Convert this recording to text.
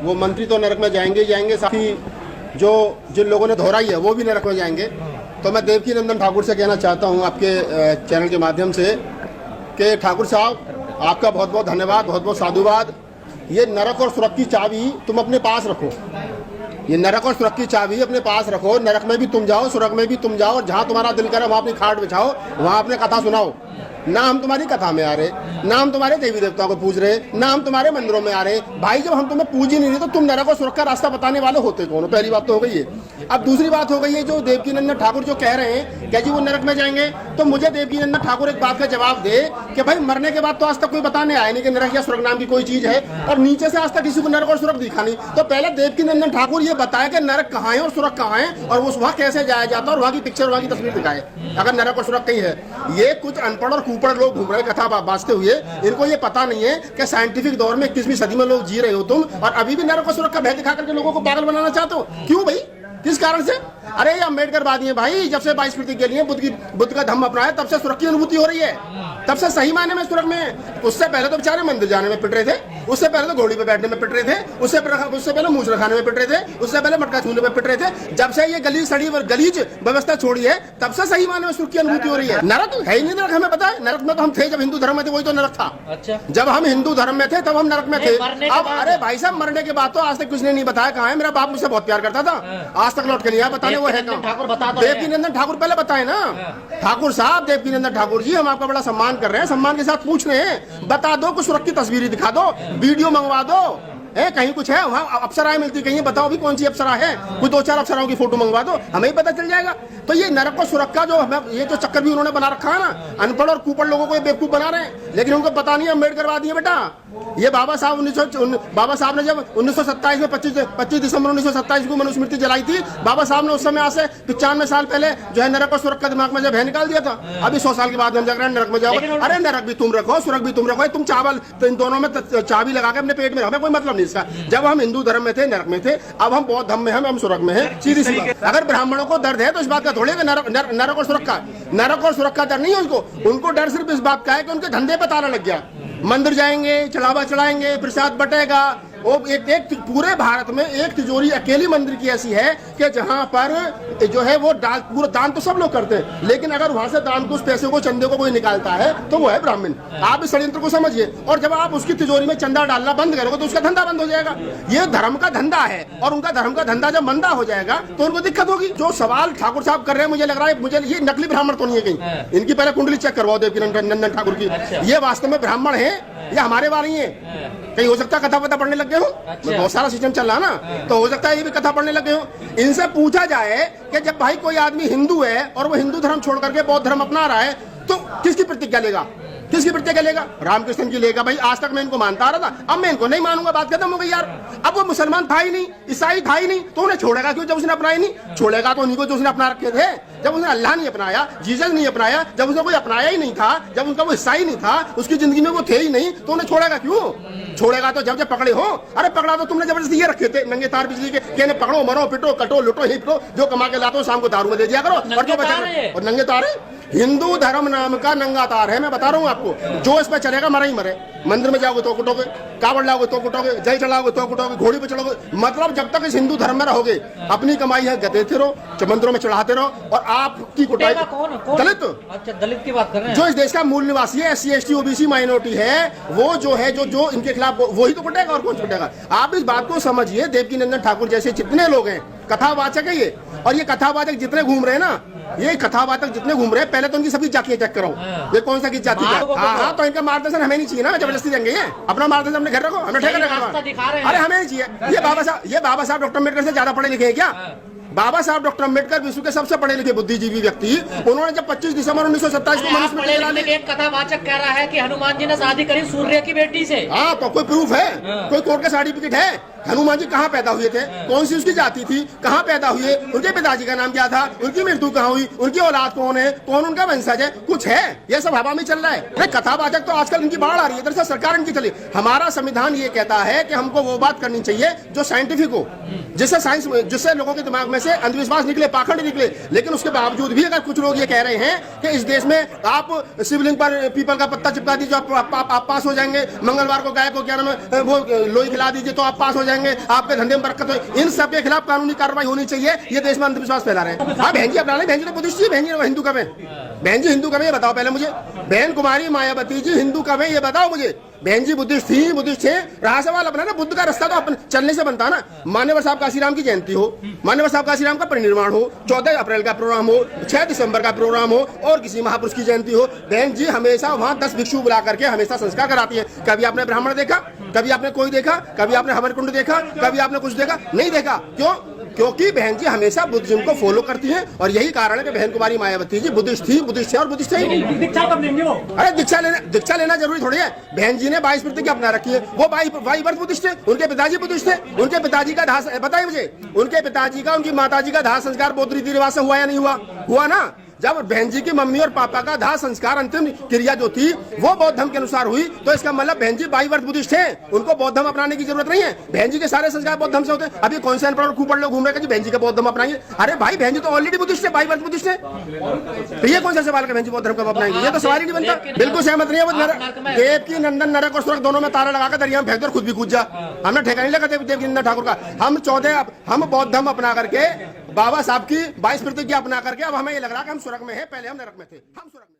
वो मंत्री तो नरक में जाएंगे ही जाएंगे, साथ ही जो जिन लोगों ने दोहराई है वो भी नरक में जाएंगे। तो मैं देवकी नंदन ठाकुर से कहना चाहता हूँ आपके चैनल के माध्यम से कि ठाकुर साहब आपका बहुत बहुत धन्यवाद, बहुत बहुत साधुवाद। ये नरक और स्वर्ग की चाबी तुम अपने पास रखो, ये नरक और स्वर्ग की चाबी अपने पास रखो। नरक में भी तुम जाओ, स्वर्ग में भी तुम जाओ, और जहाँ तुम्हारा दिल करे वहाँ अपनी खाट बिछाओ, वहाँ अपने कथा सुनाओ। ना हम तुम्हारी कथा में आ रहे, ना हम तुम्हारे देवी देवताओं को पूज रहे, ना हम तुम्हारे मंदिरों में आ रहे। भाई जब हम तुम्हें पूज ही नहीं रहे तो तुम नरक और स्वर्ग का रास्ता बताने वाले होते कौन हो? पहली बात तो हो गई है। अब दूसरी बात हो गई है, जो देवकी नंदन ठाकुर जो कह रहे हैं क्या जी वो नरक में जाएंगे, तो मुझे देवकी नंदन ठाकुर एक बात का जवाब दे कि भाई मरने के बाद तो आज तक कोई बताने आया नहीं कि नरक या स्वर्ग नाम की कोई चीज है, और नीचे से आज तक किसी को नरक और स्वर्ग दिखा नहीं। तो पहले देवकी नंदन ठाकुर ये बताए कि नरक कहाँ है और स्वर्ग कहाँ है, और उस वहाँ कैसे जाया जाता है, और वहाँ की पिक्चर, वहाँ की तस्वीर दिखाए अगर नरक और स्वर्ग कहीं है। ये कुछ अनपढ़ और कुपड़ लोग घूम रहे कथा बाजते हुए, इनको ये पता नहीं है कि साइंटिफिक दौर में 21वीं सदी में लोग जी रहे हो तुम, और अभी भी नरक और स्वर्ग का भय दिखा करके लोगों को पागल बनाना चाहते हो। क्यों भाई, किस कारण से? अरे ये अम्बेडकर वादी है भाई, जब से 22 फीट के लिए बुद्ध का धम्म अपनाया तब से स्वर्ग की अनुभूति हो रही है, तब से सही मायने में स्वर्ग में। उससे पहले तो बेचारे मंदिर जाने में पिट रहे थे, उससे पहले तो घोड़ी पे बैठने में पिट रहे थे, उससे पहले मूछ रखाने में पिट रहे थे, उससे पहले मटका छूने में पिट रहे थे। जब से ये गली सड़ी गलीज व्यवस्था छोड़ी है तब से सही मायने में स्वर्ग की अनुभूति हो रही है। नरक है ही नहीं, नरक हमें पता है। नरक में तो हम थे जब हिंदू धर्म में थे, वही तो नरक था। अच्छा, जब हम हिंदू धर्म में थे तब हम नरक में थे। अब अरे भाई साहब मरने के बाद तो आज तक किसने नहीं बताया कहाँ है। मेरा बाप मुझसे बहुत प्यार करता था, आज तक लौट के नहीं आया बताने वो है कहाँ। देवकी नंदन ठाकुर पहले बताए ना। ठाकुर साहब, देवकी नंदन ठाकुर जी, हम आपका बड़ा सम्मान कर रहे हैं, सम्मान के साथ पूछ रहे हैं, बता दो, कुछ सुरक्षित तस्वीरें दिखा दो, वीडियो मंगवा दो। कहीं कुछ है वहाँ अप्सराएं मिलती, कहीं बताओ भी कौन सी अप्सरा है, कोई 2-4 अप्सराओं की फोटो मंगवा दो, हमें ही पता चल जाएगा। तो ये नरक और स्वर्ग का जो ये जो चक्कर भी उन्होंने बना रखा है ना, अनपढ़ और कुपड़ लोगों को ये बेवकूफ बना रहे हैं, लेकिन उनको पता नहीं है अम्बेडकरवादी है बेटा। ये बाबा साहब ने जब 1927 में 25 दिसंबर 1927 को मनुस्मृति जलाई थी, बाबा साहब ने उस समय आज से 95 साल पहले जो है नरक और स्वर्ग का दिमाग में जब है निकाल दिया था। अभी 100 साल के बाद हम जाकर नरक में जाओ। अरे नरक भी तुम रखो, स्वर्ग भी तुम रखो, तुम चावल इन दोनों में चाबी लगा के अपने पेट में, हमें कोई मतलब नहीं इसका। जब हम हिंदू धर्म में थे नरक में थे, अब हम बौद्ध धर्म में हम स्वर्ग में है। सीधी सी बात। अगर ब्राह्मणों को दर्द है तो इस बात का थोड़ी नरक और स्वर्ग का डर नहीं है उनको डर सिर्फ इस बात का है कि उनके धंधे पे ताला लग गया। मंदिर जाएंगे, चढ़ावा चढ़ाएंगे, प्रसाद बटेगा। वो एक पूरे भारत में एक तिजोरी अकेली मंदिर की ऐसी है कि जहां पर जो है वो पूरा दान तो सब लोग करते हैं, लेकिन अगर वहां से दान को, उस पैसे को, चंदे को कोई निकालता है तो वो है ब्राह्मण। आप इस षड्यंत्र को समझिए, और जब आप उसकी तिजोरी में चंदा डालना बंद करोगे तो उसका धंधा बंद हो जाएगा। ये धर्म का धंधा है, और उनका धर्म का धंधा जब मंदा हो जाएगा तो उनको दिक्कत होगी। जो सवाल ठाकुर साहब कर रहे हैं, मुझे लग रहा है मुझे ये नकली ब्राह्मण तो नहीं है कहीं, इनकी पहले कुंडली चेक करवाओ देवकी नंदन ठाकुर की, ये वास्तव में ब्राह्मण है या हमारे वाले ही है। कहीं हो सकता है कथा पता पढ़ने लग गए हो, बहुत सारा सिस्टम चल रहा है ना, तो हो सकता है ये भी कथा पढ़ने लग गए हो। इनसे पूछा जाए कि जब भाई कोई आदमी हिंदू है और वो हिंदू धर्म छोड़ करके बौद्ध धर्म अपना रहा है तो किसकी प्रतिज्ञा लेगा, किसकी प्रतिज्ञा लेगा? रामकृष्ण की लेगा। भाई आज तक मैं इनको मानता आ रहा था, अब मैं इनको नहीं मानूंगा, बात खत्म हो गई यार। अब वो मुसलमान था ही नहीं, ईसाई था ही नहीं, तो उन्हें छोड़ेगा क्यों? जब उसने अपनाया नहीं, छोड़ेगा तो उन्हीं को जो उसने अपना रखे थे। जब उसने अल्लाह नहीं अपनाया, जीसस नहीं अपनाया, जब उसने कोई अपनाया ही नहीं था, जब उनका वो ईसाई नहीं था, उसकी जिंदगी में वो थे ही नहीं, तो उन्हें छोड़ेगा क्यों? छोड़ेगा तो जब पकड़े हो। अरे पकड़ा तो तुमने जबरदस्ती ये रखे थे नंगे तार बिजली के, पकड़ो, मरो, पिटो, कटो, लुटो, ही पिटो, जो कमा के लाते हो शाम को दारू में दे दिया करो। और जो बचा और नंगे तार है, हिंदू धर्म नाम का नंगा तार है, मैं बता रहा हूँ आपको। जो इस पर चलेगा मरा ही मरे। मंदिर में जाओगे तो कुटोगे, कावड़ लाओगे तो कुटोगे, जल चढ़ाओगे तो कुटोगे, घोड़ी पे चढ़ोगे। मतलब जब तक इस हिंदू धर्म में रहोगे, अपनी कमाई है देते रहो, मंदिरों में चढ़ाते रहो, और आपकी कुटाई दलित। अच्छा, दलित की बात कर रहे हैं। जो इस देश का मूल निवासी है, SC ST OBC माइनॉरिटी है, वो जो है जो इनके खिलाफ वही तो कुटेगा, और कौन छुटेगा? आप इस बात को समझिए। देवकी नंदन ठाकुर जैसे जितने लोग हैं कथावाचक है ये, और ये कथावाचक जितने घूम रहे हैं ना, ये कथावाचक जितने घूम रहे हैं, पहले तो उनकी सभी जातियां चेक कराओ, ये कौन सा किस जाति का। हाँ, तो इनका मार्गदर्शन हमें नहीं चाहिए ना, जबरदस्ती देंगे। अपना मार्गदर्शन अपने घर रखो, हमें ठेका रखा। अरे हमें नहीं चाहिए। ये बाबा साहब डॉक्टर अम्बेडकर से ज्यादा पढ़े लिखे हैं क्या? बाबा साहब डॉक्टर अम्बेडकर विश्व के सबसे पढ़े लिखे बुद्धिजीवी व्यक्ति, उन्होंने जब 25 दिसंबर 1927 को मनुस्मृति जलाने, एक कथावाचक कह रहा है कि हनुमान जी ने शादी करी सूर्य की बेटी से। हाँ, तो कोई प्रूफ है? कोई कोर्ट का सर्टिफिकेट है? हनुमान जी कहाँ पैदा हुए थे, कौन सी उसकी जाति थी, कहाँ पैदा हुए, उनके पिताजी का नाम क्या था, उनकी मृत्यु कहाँ हुई, उनकी औलाद कौन है, कौन उनका वंशज है, कुछ है? ये सब हवा में चल रहा है। कथावाचक तो आजकल इनकी बाढ़ आ रही है, इधर से सरकार इनकी चली। हमारा संविधान ये कहता है कि हमको वो बात करनी चाहिए जो साइंटिफिक हो, जिससे लोगों के दिमाग में से अंधविश्वास निकले, पाखंड निकले। लेकिन उसके बावजूद भी अगर कुछ लोग ये कह रहे हैं कि इस देश में आप शिवलिंग पर पीपल का पत्ता चिपका दीजिए, आप पास हो जाएंगे, मंगलवार को गाय को क्या नाम है वो लोई खिला दीजिए तो आप पास हो जाएंगे, आपके धंधे में बरकत हो, इन सब के खिलाफ कानूनी कार्रवाई होनी चाहिए। ये देश में अंधविश्वास फैला रहे हैं। हाँ बहन जी अपना बहन जी तो बुद्धिस्ट जी, बहन जी हिंदू कब है? बहन जी हिंदू कब है ये बताओ पहले मुझे। बहन कुमारी मायावती जी हिंदू कब है ये बताओ मुझे। बहन जी बुद्धिस्ट थी, बुद्धिस्ट थे, रहा सवाल अपना ना बुद्ध का रास्ता तो अपन चलने से बनता ना। मान्यवर साहब काशीराम की जयंती हो, मान्यवर साहब काशीराम का परिनिर्वाण हो, 14 अप्रैल का प्रोग्राम हो, 6 दिसंबर का प्रोग्राम हो, और किसी महापुरुष की जयंती हो, बहन जी हमेशा वहां 10 भिक्षु बुला करके हमेशा संस्कार कराती है। कभी आपने ब्राह्मण देखा? कभी आपने कोई देखा? कभी आपने हवन कुंड देखा? कभी आपने कुछ देखा? नहीं देखा। क्यों? क्योंकि बहन जी हमेशा बुद्धिज्म को फॉलो करती हैं, और यही कारण है कि बहन कुमारी मायावती जी बुद्धिस्ट थी, बुद्धिस्ट है और बुद्धिस्ट है। दीक्षा कब लेंगे वो? अरे दीक्षा लेना जरूरी थोड़ी है। बहन जी ने 22 प्रतिज्ञा अपना रखी है, वो 22 वर्ष बुद्धिस्ट थे, उनके पिताजी बुद्धिस्ट थे, उनके पिताजी का दाह, बताइए मुझे, उनके पिताजी का उनकी माताजी का दाह संस्कार बौद्ध रीति रिवाज से हुआ या नहीं हुआ? हुआ ना। जब बहन जी की मम्मी और पापा का दाह संस्कार अंतिम क्रिया जो थी वो बौद्ध धर्म के अनुसार हुई, तो इसका मतलब बहन जी 22 वर्ष बुद्धिस्ट है, उनको बौद्ध धर्म अपनाने की जरूरत नहीं है। बहन जी के सारे संस्कार बौद्ध धर्म से होते हैं। अभी कौन से अनपढ़ खूब लोग घूम रहे हैं कि बहन जी का बौद्ध धर्म अपनाएंगे? अरे भाई बहन जी तो ऑलरेडी बुद्धिस्ट है, 22 वर्ष बुद्धिस्ट है, तो ये कौन सा सवाल है बहन जी बौद्ध धर्म कब अपनाएंगे? ये तो सवाल ही नहीं बनता। बिल्कुल सहमत नहीं है वो। देव की नंदन नरक और स्वर्ग दोनों में ताला लगाकर दरिया में फेंक दो, खुद भी कूद जा। हमने ठेका नहीं लगा देव की नंदन ठाकुर का। हम बौद्ध धर्म अपना करके बाबा साहब की 22 प्रतिज्ञा अपना करके अब हमें ये लग रहा है कि हम स्वर्ग में है, पहले हम नरक में थे। हम स्वर्ग में